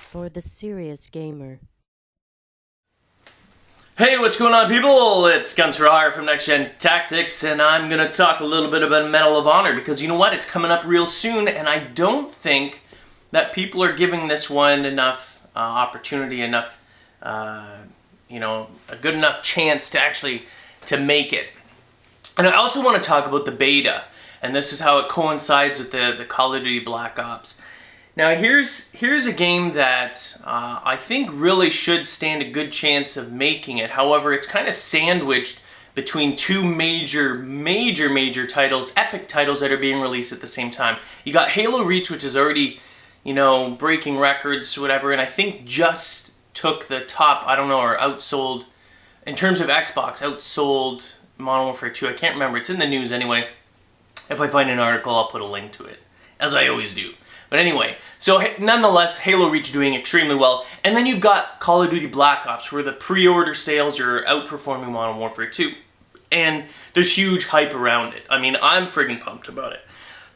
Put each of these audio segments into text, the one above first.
for the serious gamer. Hey, what's going on, people? It's Guns for Hire from NextGenTactics, and I'm going to talk a little bit about Medal of Honor, because you know what? It's coming up real soon, and I don't think that people are giving this one enough opportunity, enough, a good enough chance to actually make it. And I also want to talk about the beta, and this is how it coincides with the Call of Duty Black Ops. Now here's a game that I think really should stand a good chance of making it. However, it's kind of sandwiched between two major titles, epic titles that are being released at the same time. You got Halo Reach, which is already, breaking records, whatever, and I think just took the top, or outsold, in terms of Xbox, outsold Modern Warfare 2. I can't remember. It's in the news anyway. If I find an article, I'll put a link to it, as I always do. But anyway, so nonetheless, Halo Reach doing extremely well. And then you've got Call of Duty Black Ops, where the pre-order sales are outperforming Modern Warfare 2. And there's huge hype around it. I mean, I'm friggin' pumped about it.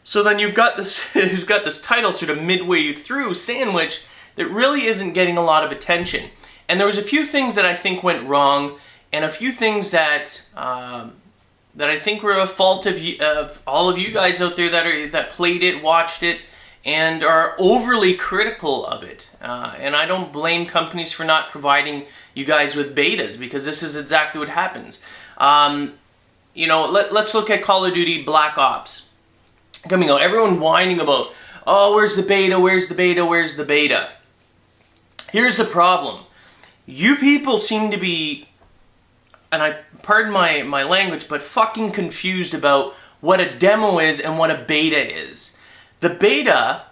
So then you've got this, who's got this title sort of midway through, sandwich, that really isn't getting a lot of attention. And there was a few things that I think went wrong, and a few things that that I think were a fault of all of you guys out there that played it, watched it, and are overly critical of it. And I don't blame companies for not providing you guys with betas, because this is exactly what happens. Let's look at Call of Duty Black Ops. Coming out, everyone whining about, oh, where's the beta, where's the beta, where's the beta? Here's the problem. You people seem to be, and pardon my language, but fucking confused about what a demo is and what a beta is. The beta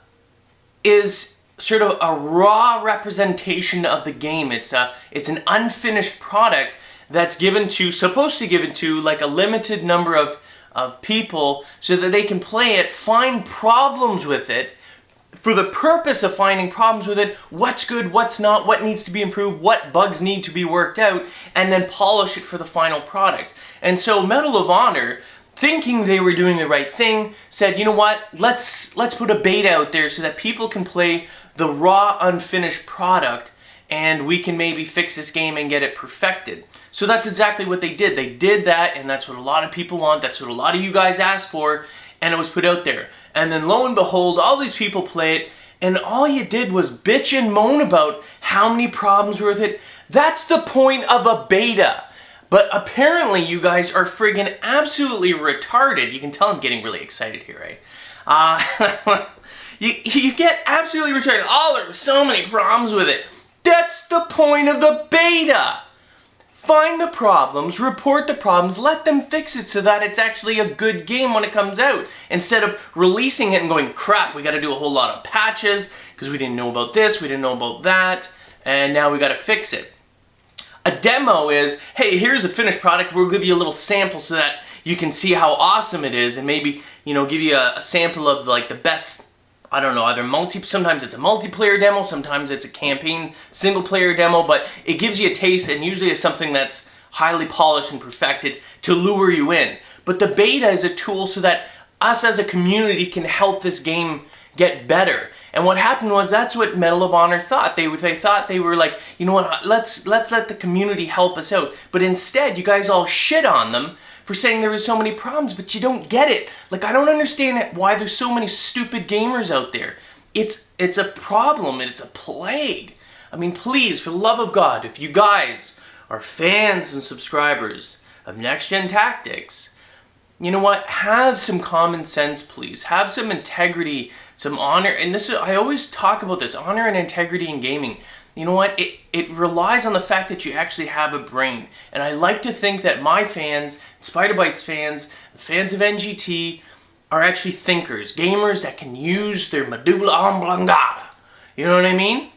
is sort of a raw representation of the game. It's an unfinished product that's supposed to given to like a limited number of people so that they can play it, find problems with it, for the purpose of finding problems with it, what's good, what's not, what needs to be improved, what bugs need to be worked out, and then polish it for the final product. And so Medal of Honor, thinking they were doing the right thing, said, you know what, let's put a beta out there so that people can play the raw, unfinished product, and we can maybe fix this game and get it perfected. So that's exactly what they did. They did that, and that's what a lot of people want, that's what a lot of you guys asked for, and it was put out there. And then lo and behold, all these people play it, and all you did was bitch and moan about how many problems were with it. That's the point of a beta. But apparently you guys are friggin' absolutely retarded. You can tell I'm getting really excited here, right? You get absolutely retarded. Oh, there were so many problems with it. That's the point of the beta. Find the problems, report the problems, let them fix it so that it's actually a good game when it comes out. Instead of releasing it and going, crap, we gotta do a whole lot of patches because we didn't know about this, we didn't know about that, and now we gotta fix it. A demo is, hey, here's a finished product, we'll give you a little sample so that you can see how awesome it is, and maybe, give you a sample of like the best, sometimes it's a multiplayer demo, sometimes it's a campaign single player demo, but it gives you a taste, and usually it's something that's highly polished and perfected to lure you in. But the beta is a tool so that us as a community can help this game get better. And what happened was, that's what Medal of Honor thought. They thought they were like, you know what, let's let the community help us out. But instead, you guys all shit on them for saying there were so many problems, but you don't get it. Like, I don't understand why there's so many stupid gamers out there. It's a problem, and it's a plague. I mean, please, for the love of God, if you guys are fans and subscribers of NextGenTactics, you know what? Have some common sense, please. Have some integrity, some honor. And I always talk about this, honor and integrity in gaming. You know what? It relies on the fact that you actually have a brain. And I like to think that my fans, Spider Bytes fans, the fans of NGT, are actually thinkers. Gamers that can use their medulla oblongata. You know what I mean?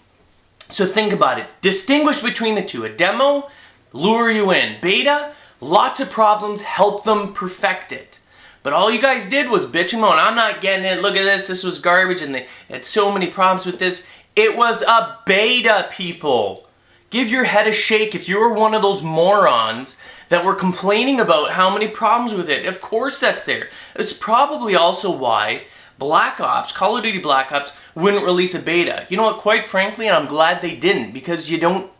So think about it. Distinguish between the two. A demo, lure you in. Beta, lots of problems, help them perfect it. But all you guys did was bitch and moan. I'm not getting it. Look at this. This was garbage, and they had so many problems with this. It was a beta, people. Give your head a shake if you were one of those morons that were complaining about how many problems with it. Of course that's there. It's probably also why Black Ops, Call of Duty Black Ops, wouldn't release a beta. You know what, quite frankly, and I'm glad they didn't, because you don't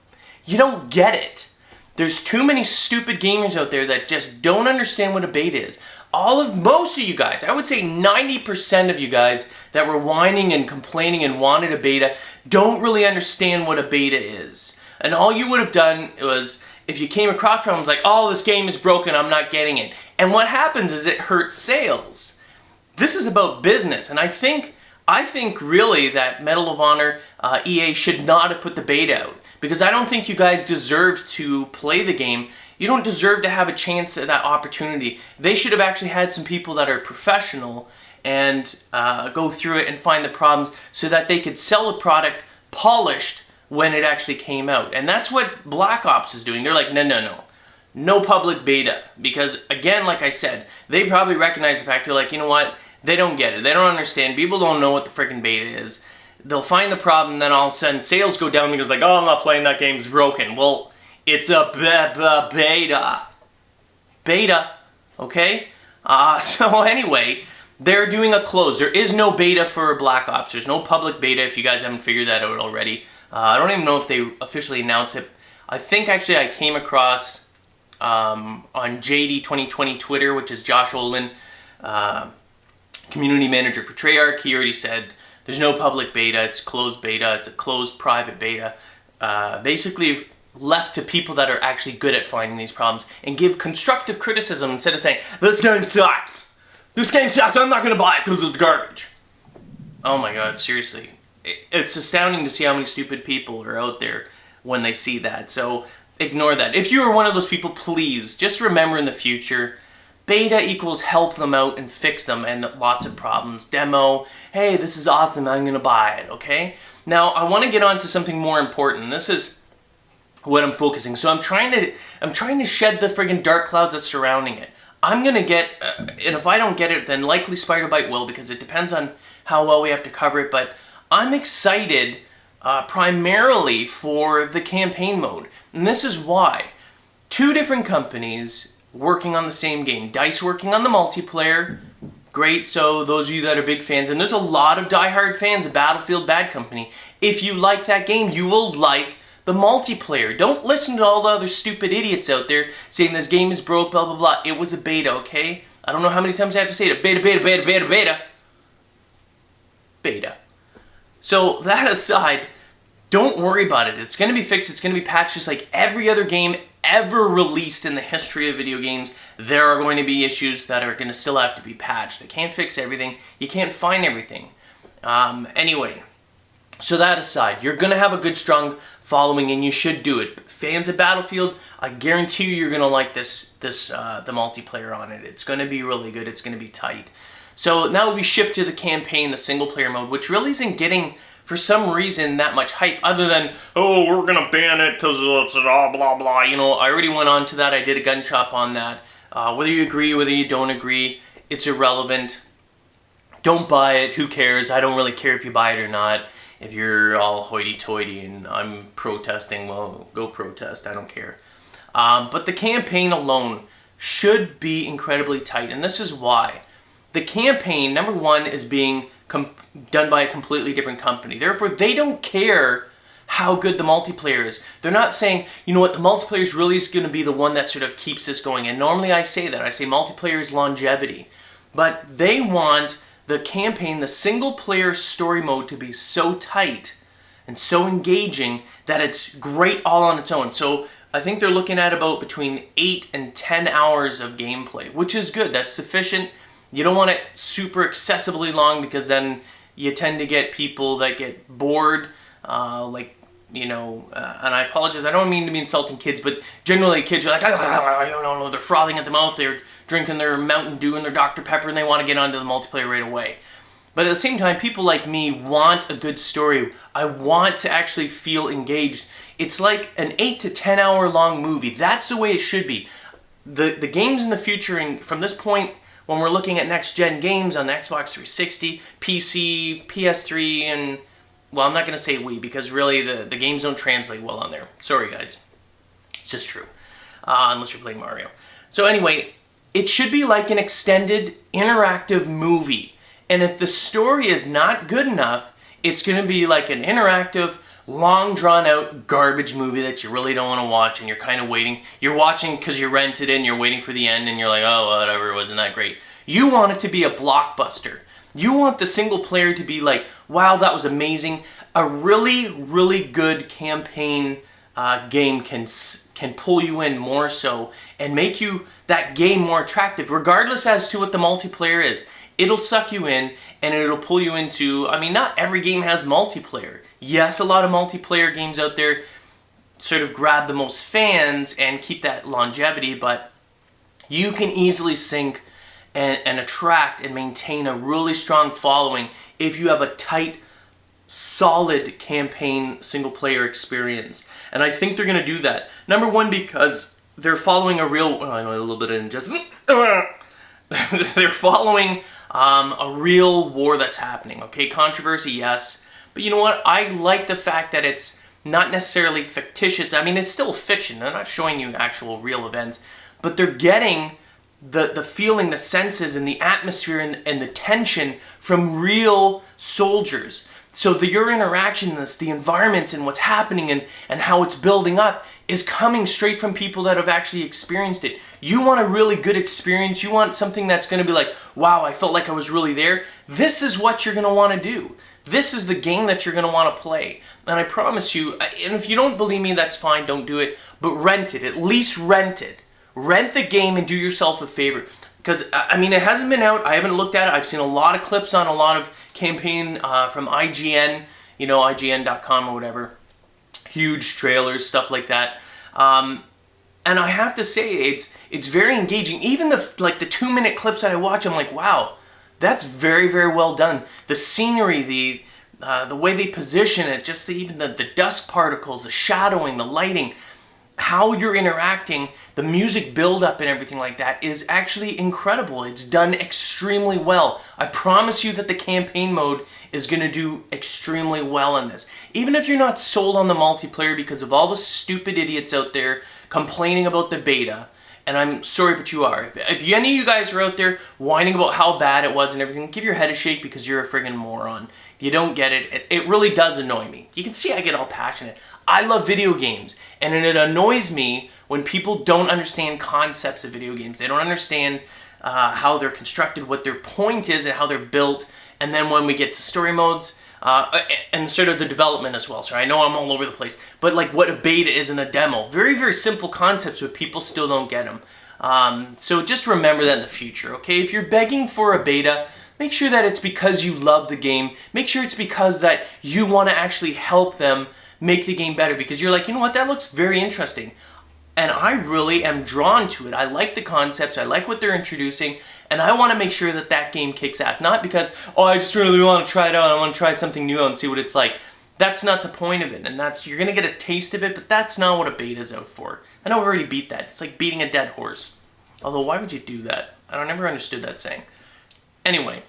get it. There's too many stupid gamers out there that just don't understand what a beta is. Most of you guys, I would say 90% of you guys that were whining and complaining and wanted a beta, don't really understand what a beta is. And all you would have done was, if you came across problems like, oh, this game is broken, I'm not getting it. And what happens is it hurts sales. This is about business, and I think really that Medal of Honor, EA should not have put the beta out. Because I don't think you guys deserve to play the game. You don't deserve to have a chance at that opportunity. They should have actually had some people that are professional and go through it and find the problems so that they could sell a product polished when it actually came out. And that's what Black Ops is doing. They're like, no public beta. Because again, like I said, they probably recognize the fact, they're like, you know what? They don't get it. They don't understand. People don't know what the freaking beta is. They'll find the problem, then all of a sudden sales go down because like, oh, I'm not playing that game, it's broken. Well, it's a beta. Beta, okay? So anyway, they're doing a close. There is no beta for Black Ops. There's no public beta if you guys haven't figured that out already. I don't even know if they officially announced it. I think actually I came across on JD 2020 Twitter, which is Josh Olin, community manager for Treyarch. He already said, there's no public beta, it's closed beta, it's a closed private beta. Basically left to people that are actually good at finding these problems and give constructive criticism instead of saying, this game sucks! This game sucks, I'm not gonna buy it because it's garbage. Oh my god, seriously. It's astounding to see how many stupid people are out there when they see that. So ignore that. If you are one of those people, please just remember in the future, beta equals help them out and fix them and lots of problems. Demo, hey, this is awesome, I'm gonna buy it, okay? Now, I wanna get on to something more important. This is what I'm focusing. So I'm trying to shed the friggin' dark clouds that's surrounding it. I'm gonna get, and if I don't get it, then likely Spider-Bite will, because it depends on how well we have to cover it, but I'm excited primarily for the campaign mode. And this is why. Two different companies working on the same game. DICE working on the multiplayer. Great, so those of you that are big fans, and there's a lot of diehard fans of Battlefield Bad Company. If you like that game, you will like the multiplayer. Don't listen to all the other stupid idiots out there saying this game is broke, blah, blah, blah. It was a beta, okay? I don't know how many times I have to say it. Beta, beta, beta, beta, beta. Beta. So, that aside, don't worry about it. It's going to be fixed. It's going to be patched just like every other game ever released in the history of video games. There are going to be issues that are going to still have to be patched. They can't fix everything. You can't find everything. Anyway, so that aside, you're going to have a good, strong following, and you should do it. Fans of Battlefield, I guarantee you, you're going to like the multiplayer on it. It's going to be really good. It's going to be tight. So now we shift to the campaign, the single-player mode, which really isn't getting, for some reason, that much hype, other than, oh, we're gonna ban it because it's blah, blah, blah. You know, I already went on to that. I did a gun chop on that. Whether you agree, whether you don't agree, it's irrelevant. Don't buy it. Who cares? I don't really care if you buy it or not. If you're all hoity-toity and I'm protesting, well, go protest. I don't care. But the campaign alone should be incredibly tight, and this is why. The campaign, number one, is being done by a completely different company. Therefore, they don't care how good the multiplayer is. They're not saying, you know what, the multiplayer is really going to be the one that sort of keeps this going. And normally I say that. I say multiplayer is longevity. But they want the campaign, the single-player story mode, to be so tight and so engaging that it's great all on its own. So I think they're looking at about between 8 and 10 hours of gameplay, which is good. That's sufficient. You don't want it super excessively long, because then you tend to get people that get bored, like, you know, and I apologize, I don't mean to be insulting kids, but generally kids are like, I don't know, they're frothing at the mouth, they're drinking their Mountain Dew and their Dr. Pepper, and they want to get onto the multiplayer right away. But at the same time, people like me want a good story. I want to actually feel engaged. It's like an 8 to 10 hour long movie. That's the way it should be. The games in the future, and from this point, when we're looking at next-gen games on the Xbox 360, PC, PS3, and, well, I'm not going to say Wii, because really the games don't translate well on there. Sorry, guys. It's just true. Unless you're playing Mario. So anyway, it should be like an extended, interactive movie. And if the story is not good enough, it's going to be like an interactive, long drawn out garbage movie that you really don't want to watch, and you're kind of waiting. You're watching because you rented it and you're waiting for the end, and you're like, oh, whatever, it wasn't that great. You want it to be a blockbuster. You want the single player to be like, wow, that was amazing. A really, really good campaign game can pull you in more so and make you that game more attractive, regardless as to what the multiplayer is. It'll suck you in and it'll pull you into, I mean, not every game has multiplayer. Yes, a lot of multiplayer games out there sort of grab the most fans and keep that longevity, but you can easily sink and attract and maintain a really strong following if you have a tight, solid campaign single-player experience. And I think they're going to do that. Number one, because they're following a real... Oh, I know a little bit of injustice. They're following a real war that's happening, okay? Controversy, yes. But you know what? I like the fact that it's not necessarily fictitious. I mean, it's still fiction. They're not showing you actual real events. But they're getting the feeling, the senses, and the atmosphere and the tension from real soldiers. So your interaction in this, the environments and what's happening and how it's building up is coming straight from people that have actually experienced it. You want a really good experience. You want something that's going to be like, wow, I felt like I was really there. This is what you're going to want to do. This is the game that you're going to want to play. And I promise you, and if you don't believe me, that's fine, don't do it. But rent it. At least rent it. Rent the game and do yourself a favor. Because, I mean, it hasn't been out. I haven't looked at it. I've seen a lot of clips on a lot of campaign from IGN, you know, IGN.com or whatever. Huge trailers, stuff like that. And I have to say, it's very engaging. Even the 2-minute clips that I watch, I'm like, wow, that's very, very well done. The scenery, the way they position it, just even the dust particles, the shadowing, the lighting, how you're interacting, the music build-up and everything like that is actually incredible. It's done extremely well. I promise you that the campaign mode is going to do extremely well in this. Even if you're not sold on the multiplayer because of all the stupid idiots out there complaining about the beta, and I'm sorry, but you are. If any of you guys are out there whining about how bad it was and everything, give your head a shake because you're a friggin' moron. If you don't get it, it really does annoy me. You can see I get all passionate. I love video games, and it annoys me when people don't understand concepts of video games. They don't understand how they're constructed, what their point is, and how they're built. And then when we get to story modes, and sort of the development as well. So I know I'm all over the place, but like what a beta is and a demo. Very, very simple concepts, but people still don't get them. So just remember that in the future, okay? If you're begging for a beta, make sure that it's because you love the game. Make sure it's because that you want to actually help them make the game better, because you're like, you know what, that looks very interesting. And I really am drawn to it. I like the concepts, I like what they're introducing, and I want to make sure that that game kicks ass. Not because, oh, I just really want to try it out, I want to try something new and see what it's like. That's not the point of it, and you're going to get a taste of it, but that's not what a beta's out for. I know I've already beat that. It's like beating a dead horse. Although, why would you do that? I never understood that saying. Anyway,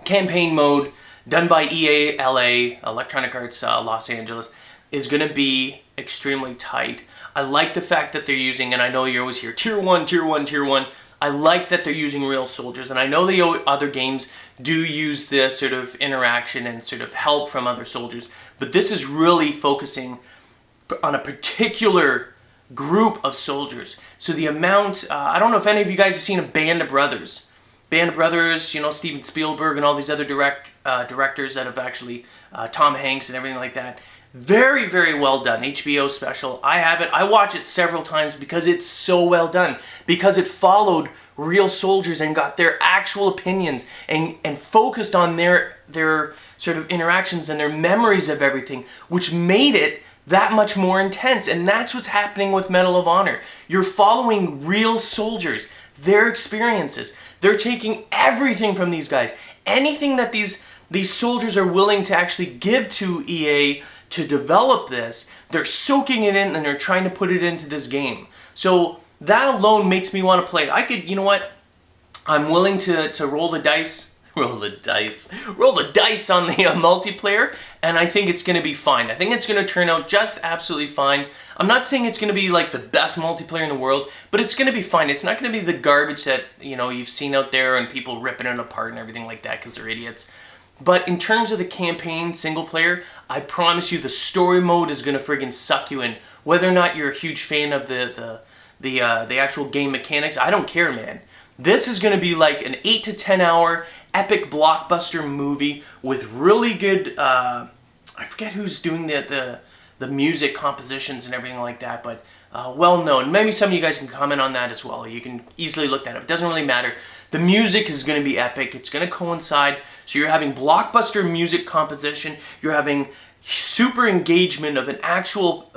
campaign mode, done by EA LA, Electronic Arts Los Angeles, is going to be extremely tight. I like the fact that they're using, and I know you always hear Tier 1, Tier 1, Tier 1. I like that they're using real soldiers, and I know the other games do use the sort of interaction and sort of help from other soldiers, but this is really focusing on a particular group of soldiers. So the amount, I don't know if any of you guys have seen a Band of Brothers. Band of Brothers, you know, Steven Spielberg and all these other directors that have actually, Tom Hanks and everything like that. Very, very well done. HBO special. I have it. I watch it several times because it's so well done. Because it followed real soldiers and got their actual opinions and focused on their sort of interactions and their memories of everything, which made it that much more intense. And that's what's happening with Medal of Honor. You're following real soldiers, their experiences. They're taking everything from these guys. Anything that these soldiers are willing to actually give to EA to develop this, they're soaking it in and they're trying to put it into this game. So that alone makes me want to play it. I could, you know what, I'm willing to roll the dice Roll the dice. Roll the dice on the multiplayer, and I think it's going to be fine. I think it's going to turn out just absolutely fine. I'm not saying it's going to be like the best multiplayer in the world, but it's going to be fine. It's not going to be the garbage that, you know, you've seen out there and people ripping it apart and everything like that because they're idiots. But in terms of the campaign single player, I promise you the story mode is going to friggin' suck you in. Whether or not you're a huge fan of the actual game mechanics, I don't care, man. This is going to be like an 8 to 10 hour epic blockbuster movie with really good, I forget who's doing the music compositions and everything like that, but well known. Maybe some of you guys can comment on that as well. You can easily look that up. It doesn't really matter. The music is going to be epic. It's going to coincide. So you're having blockbuster music composition. You're having super engagement of an actual,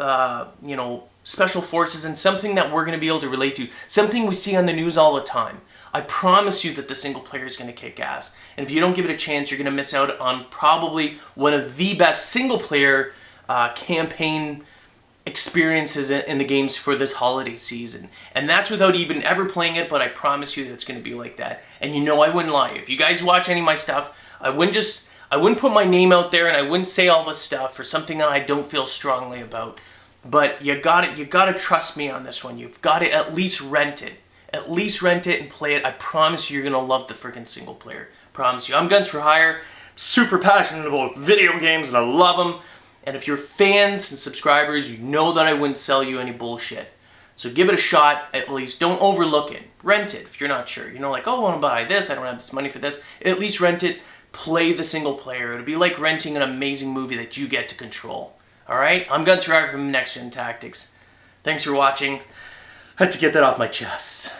you know, special forces and something that we're going to be able to relate to. Something we see on the news all the time. I promise you that the single player is going to kick ass. And if you don't give it a chance, you're going to miss out on probably one of the best single player campaign experiences in the games for this holiday season. And that's without even ever playing it, but I promise you that it's going to be like that. And you know I wouldn't lie. If you guys watch any of my stuff, I wouldn't put my name out there and I wouldn't say all this stuff for something that I don't feel strongly about. But you gotta trust me on this one. You've got to at least rent it. At least rent it and play it. I promise you, you're gonna love the freaking single player. Promise you. I'm Guns for Hire. Super passionate about video games and I love them. And if you're fans and subscribers, you know that I wouldn't sell you any bullshit. So give it a shot at least. Don't overlook it. Rent it if you're not sure. You know, like, oh, I want to buy this. I don't have this money for this. At least rent it. Play the single player. It'll be like renting an amazing movie that you get to control. Alright? I'm Guns for Hire from NextGenTactics. Thanks for watching. I had to get that off my chest.